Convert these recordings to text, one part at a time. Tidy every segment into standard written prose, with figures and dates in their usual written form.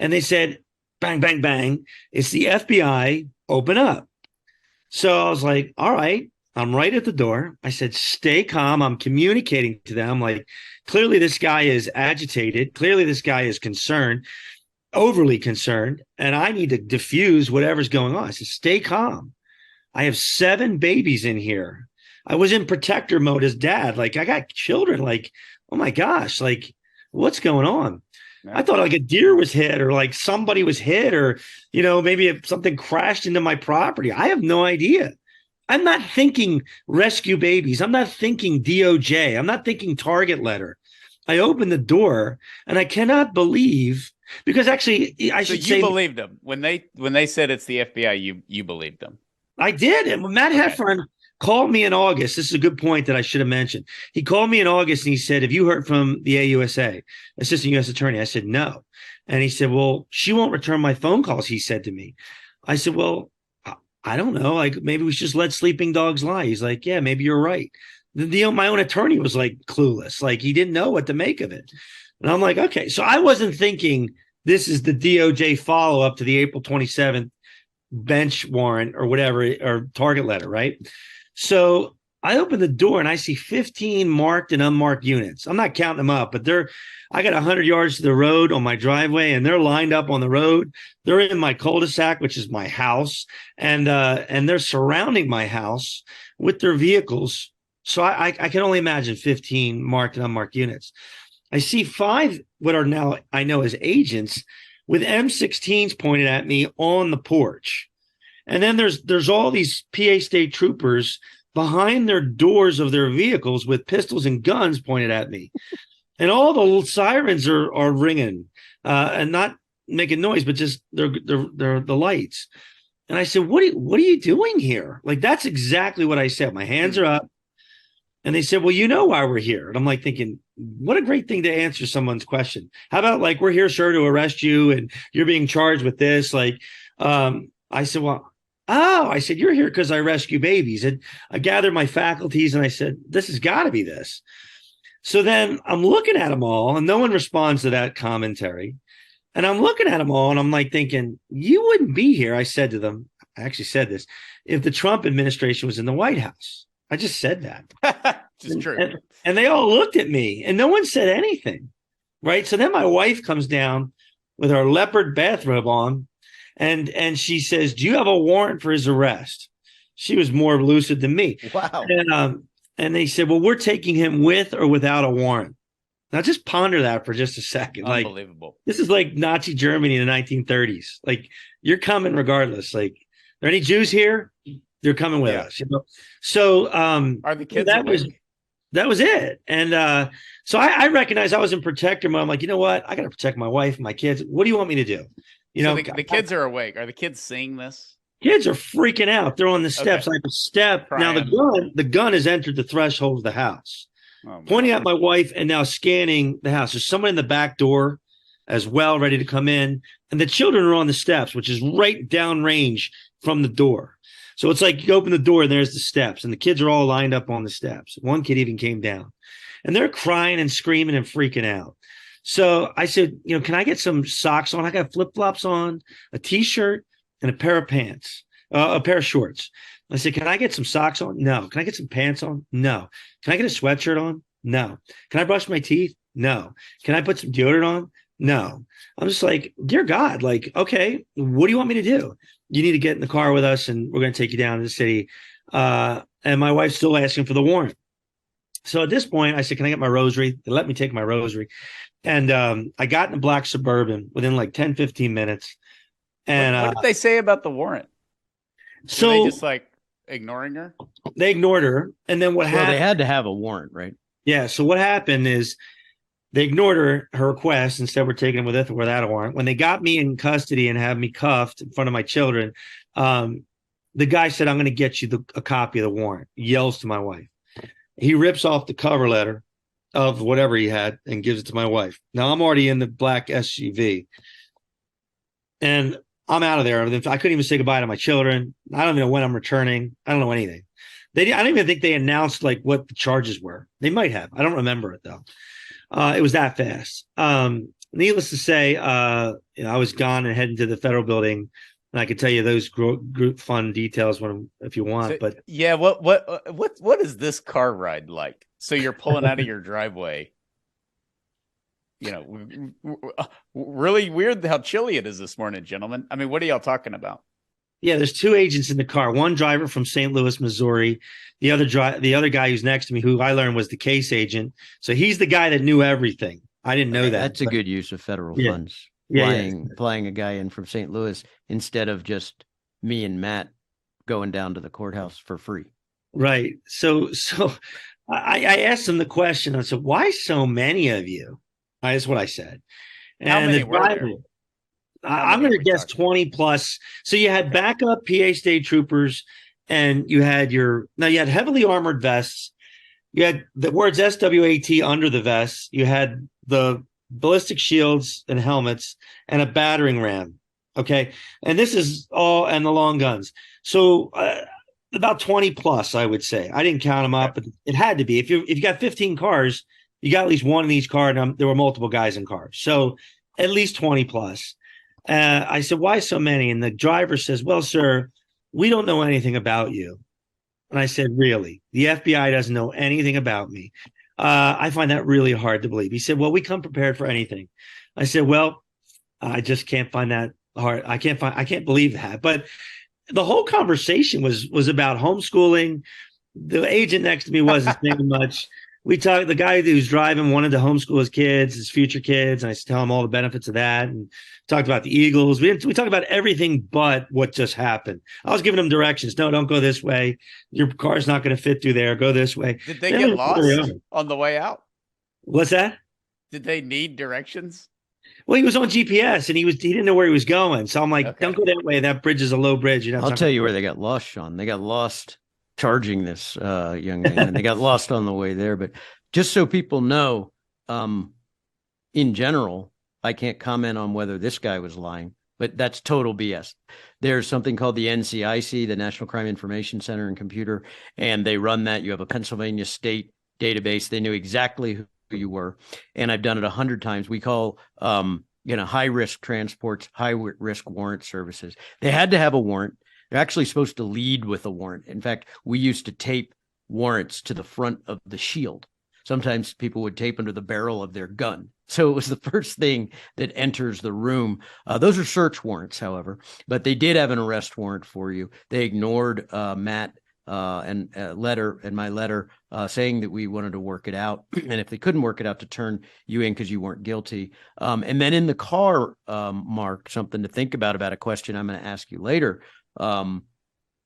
And they said, bang, bang, bang. It's the FBI. Open up. So I was like, all right. I'm right at the door. I said, stay calm. I'm communicating to them. Like, clearly this guy is agitated. Clearly this guy is concerned, overly concerned. And I need to diffuse whatever's going on. I said, stay calm. I have 7 babies in here. I was in protector mode as dad. Like, I got children. Like, oh my gosh, like, what's going on? I thought like a deer was hit or like somebody was hit or, maybe if something crashed into my property. I have no idea. I'm not thinking rescue babies. I'm not thinking DOJ. I'm not thinking target letter. I opened the door and I cannot believe, because actually I should say, you believed them when they said it's the FBI. You believed them. I did. And Matt Heffron called me in August. This is a good point that I should have mentioned. He called me in August and he said, have you heard from the AUSA, Assistant U.S. Attorney? I said, no. And he said, well, she won't return my phone calls, he said to me. I said, well, I don't know. Like, maybe we should just let sleeping dogs lie. He's like, yeah, maybe you're right. My own attorney was like clueless. Like, he didn't know what to make of it. And I'm like, okay. So I wasn't thinking this is the DOJ follow-up to the April 27th bench warrant or whatever, or target letter, right? So I open the door and I see 15 marked and unmarked units. I'm not counting them up, but I got 100 yards to the road on my driveway and they're lined up on the road. They're in my cul-de-sac, which is my house, and they're surrounding my house with their vehicles. So I can only imagine 15 marked and unmarked units. I see 5 what are now I know as agents with M-16s pointed at me on the porch. And then there's all these PA state troopers behind their doors of their vehicles with pistols and guns pointed at me. And all the sirens are ringing and not making noise, but just they're the lights. And I said, what are you doing here? Like, that's exactly what I said. My hands are up. And they said, well, you know why we're here. And I'm like thinking, what a great thing to answer someone's question. How about like, we're here, sir, to arrest you and you're being charged with this? Like, I said, well, I said, you're here because I rescue babies. And I gathered my faculties and I said, this has got to be this. So then I'm looking at them all and no one responds to that commentary. And I'm looking at them all and I'm like thinking, you wouldn't be here. I said to them, I actually said this, if the Trump administration was in the White House. I just said that. Just true. And they all looked at me and no one said anything. Right. So then my wife comes down with her leopard bathrobe on and she says, do you have a warrant for his arrest? She was more lucid than me. Wow. And they said, well, we're taking him with or without a warrant. Now just ponder that for just a second. Unbelievable. Like, this is like Nazi Germany in the 1930s. Like, you're coming regardless. Like, are there any Jews here? They're coming with us. So are the kids that was it. And so I recognized I was in protector mode. I'm like, you know what? I got to protect my wife and my kids. What do you want me to do? The kids are awake. Are the kids seeing this? Kids are freaking out. They're on the steps. Okay. I have a step. Crying. Now the gun has entered the threshold of the house, pointing at my wife and now scanning the house. There's someone in the back door as well, ready to come in. And the children are on the steps, which is right down range from the door. So it's like you open the door and there's the steps and the kids are all lined up on the steps. One kid even came down and they're crying and screaming and freaking out. So I said, can I get some socks on? I got flip-flops on, a t-shirt and a pair of pants, a pair of shorts. I said, can I get some socks on? No. Can I get some pants on? No. Can I get a sweatshirt on? No. Can I brush my teeth? No. Can I put some deodorant on? No. I'm just like, dear God, like, okay, what do you want me to do? You need to get in the car with us and we're going to take you down to the city. And my wife's still asking for the warrant. So at this point, I said, can I get my rosary? They let me take my rosary. And I got in a black Suburban within like 10, 15 minutes. And what did they say about the warrant? So were they just like ignoring her? They ignored her. And then what happened? They had to have a warrant, right? Yeah. So what happened is they ignored her request. Instead, we're taking him with or without a warrant. When they got me in custody and had me cuffed in front of my children, the guy said, I'm going to get you a copy of the warrant. He yells to my wife. He rips off the cover letter of whatever he had and gives it to my wife. Now, I'm already in the black SUV. And I'm out of there. I couldn't even say goodbye to my children. I don't even know when I'm returning. I don't know anything. I don't even think they announced like what the charges were. They might have. I don't remember it though. It was that fast. needless to say, I was gone and heading to the federal building, and I could tell you those group fun details if you want. So, But yeah, what is this car ride like? So you're pulling out of your driveway. Really weird how chilly it is this morning, gentlemen. I mean, what are y'all talking about? yeah, there's two agents in the car. One driver from St. Louis, Missouri. The other guy who's next to me, who I learned was the case agent. So he's the guy that knew everything. I didn't know Okay. that. That's a good use of federal Yeah, funds. yeah. Flying a guy in from St. Louis instead of just me and Matt going down to the courthouse for free. Right. So I asked him the question. I said, "Why so many of you?" That's what I said. How And many the were there? driver, How I'm many going are to we guess talking? 20 plus. So you had backup PA state troopers, and you had you had heavily armored vests. You had the words SWAT under the vests. You had the ballistic shields and helmets and a battering ram. Okay. And this is all, and the long guns. So about 20 plus, I would say. I didn't count them Okay. up, but it had to be. If you got 15 cars, you got at least one in each car. And there were multiple guys in cars. So at least 20 plus. I said, why so many? And the driver says, well, sir, we don't know anything about you. And I said, really? The FBI doesn't know anything about me. I find that really hard to believe. He said, well, we come prepared for anything. I said, well, I just can't find that hard. I can't believe that. But the whole conversation was about homeschooling. The agent next to me wasn't saying much. We talked. The guy who's driving wanted to homeschool his kids, his future kids, and I tell him all the benefits of that. And talked about the Eagles. We talked about everything but what just happened. I was giving him directions. No, don't go this way. Your car's not going to fit through there. Go this way. Did they Then get we lost on the way out? What's that? Did they need directions? Well, he was on GPS and he didn't know where he was going. So I'm like, Okay. don't go that way. That bridge is a low bridge. I'll tell you where they got lost, Sean. They got lost charging this young man, and they got lost on the way there. But just so people know, in general, I can't comment on whether this guy was lying, but that's total BS. There's something called the NCIC, the National Crime Information Center and Computer, and they run that. You have a Pennsylvania state database. They knew exactly who you were. And I've done it 100 times. We call, high risk transports, high risk warrant services. They had to have a warrant. They're actually supposed to lead with a warrant. In fact, we used to tape warrants to the front of the shield. Sometimes people would tape under the barrel of their gun. So it was the first thing that enters the room. Those are search warrants, however, but they did have an arrest warrant for you. They ignored Matt and my letter saying that we wanted to work it out. And if they couldn't work it out, to turn you in because you weren't guilty. And then in the car, Mark, something to think about a question I'm going to ask you later,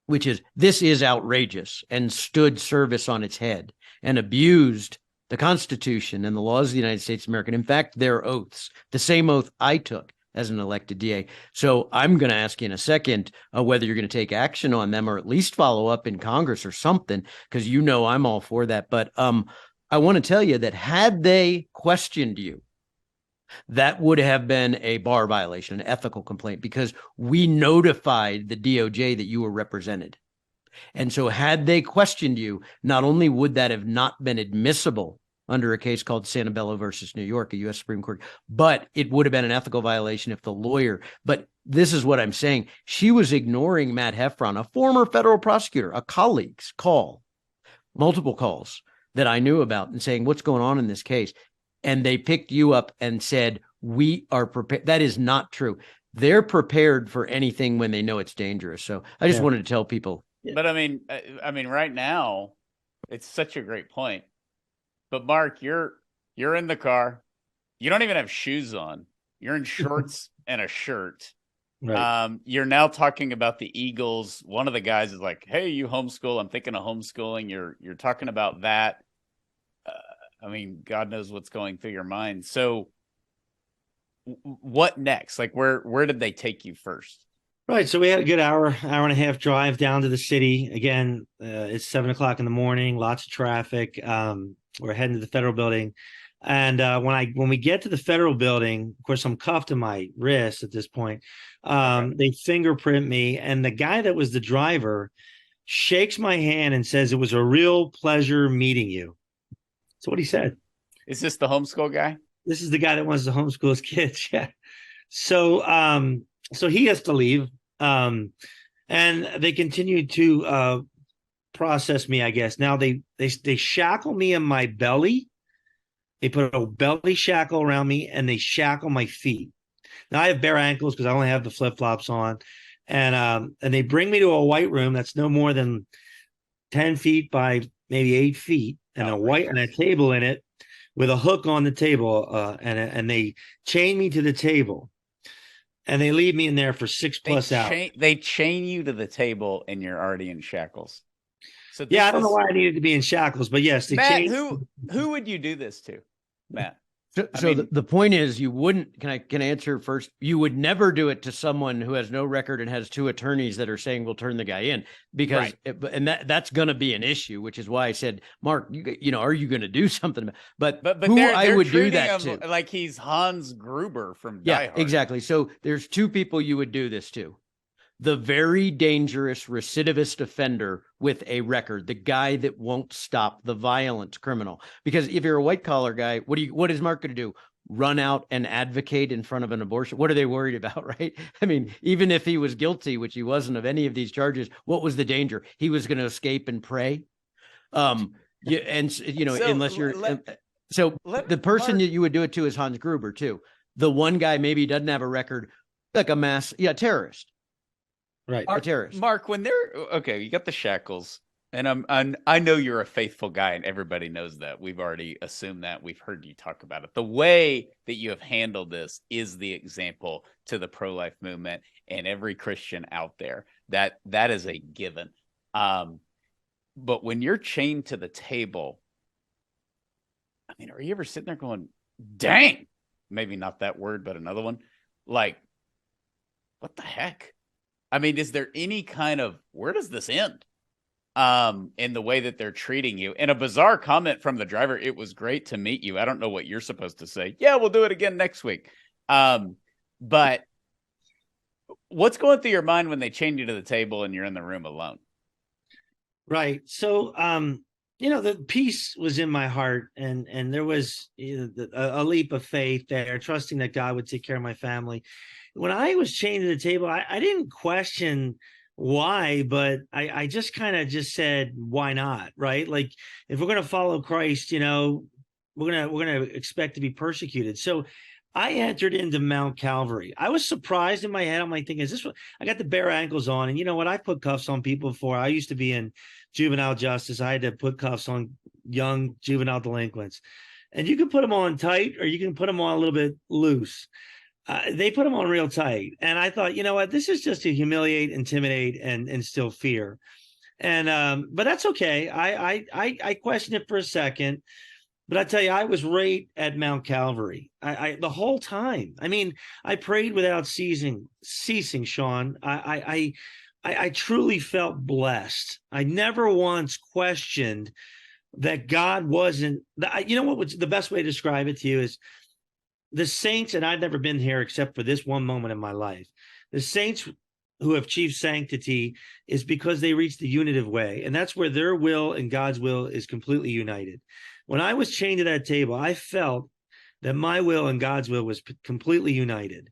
which is, this is outrageous and stood service on its head and abused the Constitution and the laws of the United States of America. And in fact, their oaths, the same oath I took as an elected DA. So I'm going to ask you in a second whether you're going to take action on them or at least follow up in Congress or something, because I'm all for that. But I want to tell you that had they questioned you, that would have been a bar violation, an ethical complaint, because we notified the DOJ that you were represented. And so had they questioned you, not only would that have not been admissible under a case called Santabello versus New York, a U.S. Supreme Court, but it would have been an ethical violation if the lawyer, but this is what I'm saying. She was ignoring Matt Heffron, a former federal prosecutor, a colleague's call, multiple calls that I knew about, and saying, what's going on in this case? And they picked you up and said, we are prepared. That is not true. They're prepared for anything when they know it's dangerous. So I just wanted to tell people. But I mean, right now, it's such a great point. But Mark, you're in the car. You don't even have shoes on. You're in shorts and a shirt. Right. You're now talking about the Eagles. One of the guys is like, "Hey, you homeschool." I'm thinking of homeschooling. You're talking about that. I mean, God knows what's going through your mind. So, what next? Like, where did they take you first? Right. So we had a good hour and a half drive down to the city. Again, it's 7:00 in the morning, lots of traffic. We're heading to the federal building. And when we get to the federal building, of course, I'm cuffed to my wrist at this point. They fingerprint me, and the guy that was the driver shakes my hand and says, "It was a real pleasure meeting you." That's what he said. Is this the homeschool guy? This is the guy that wants to homeschool his kids. Yeah. So he has to leave. And they continue to process me, I guess. Now they shackle me in my belly. They put a belly shackle around me and they shackle my feet. Now I have bare ankles because I only have the flip-flops on. And they bring me to a white room that's no more than 10 feet by maybe 8 feet, and a table in it with a hook on the table. And they chain me to the table. And they leave me in there for 6+ hours. They chain you to the table and you're already in shackles. So yeah, I don't know why I needed to be in shackles, but yes, they Matt, who would you do this to, Matt? So the point is, you wouldn't. Can I answer first? You would never do it to someone who has no record and has 2 attorneys that are saying we'll turn the guy in, because that's going to be an issue. Which is why I said, Mark, you know, are you going to do something? But who I would do that to? Like he's Hans Gruber from Die Hard. Exactly. So there's 2 people you would do this to: the very dangerous recidivist offender with a record, the guy that won't stop, the violent criminal. Because if you're a white collar guy, what is Mark going to do? Run out and advocate in front of an abortion? What are they worried about, right? I mean, even if he was guilty, which he wasn't of any of these charges, what was the danger? He was going to escape and pray. Unless you're the person that you would do it to is Hans Gruber too. The one guy maybe doesn't have a record, like a mass terrorist. Right. A terrorist. Mark, when you got the shackles, and I know you're a faithful guy, and everybody knows that. We've already assumed that. We've heard you talk about it. The way that you have handled this is the example to the pro-life movement and every Christian out there. That is a given. But when you're chained to the table, I mean, are you ever sitting there going, dang, maybe not that word, but another one, like, what the heck? I mean, is there any kind of, where does this end? In the way that they're treating you. And a bizarre comment from the driver, it was great to meet you. I don't know what you're supposed to say. Yeah, we'll do it again next week. But what's going through your mind when they chain you to the table and you're in the room alone? Right. So, the peace was in my heart, and there was a leap of faith there, trusting that God would take care of my family. When I was chained to the table, I didn't question why, but I just kind of just said, why not? Right. Like, if we're going to follow Christ, we're going to expect to be persecuted. So I entered into Mount Calvary. I was surprised in my head. I'm like thinking, is this what I got the bare ankles on? And you know what? I put cuffs on people before. I used to be in juvenile justice. I had to put cuffs on young juvenile delinquents, and you can put them on tight or you can put them on a little bit loose. They put them on real tight. And I thought, you know what, this is just to humiliate, intimidate, and instill fear. And but that's okay. I questioned it for a second, but I tell you, I was right at Mount Calvary. I the whole time. I mean, I prayed without ceasing, Sean. I truly felt blessed. I never once questioned that God wasn't. You know what was the best way to describe it to you is, the saints, and I've never been here except for this one moment in my life. The saints who have achieved sanctity is because they reached the unitive way. And that's where their will and God's will is completely united. When I was chained to that table, I felt that my will and God's will was completely united.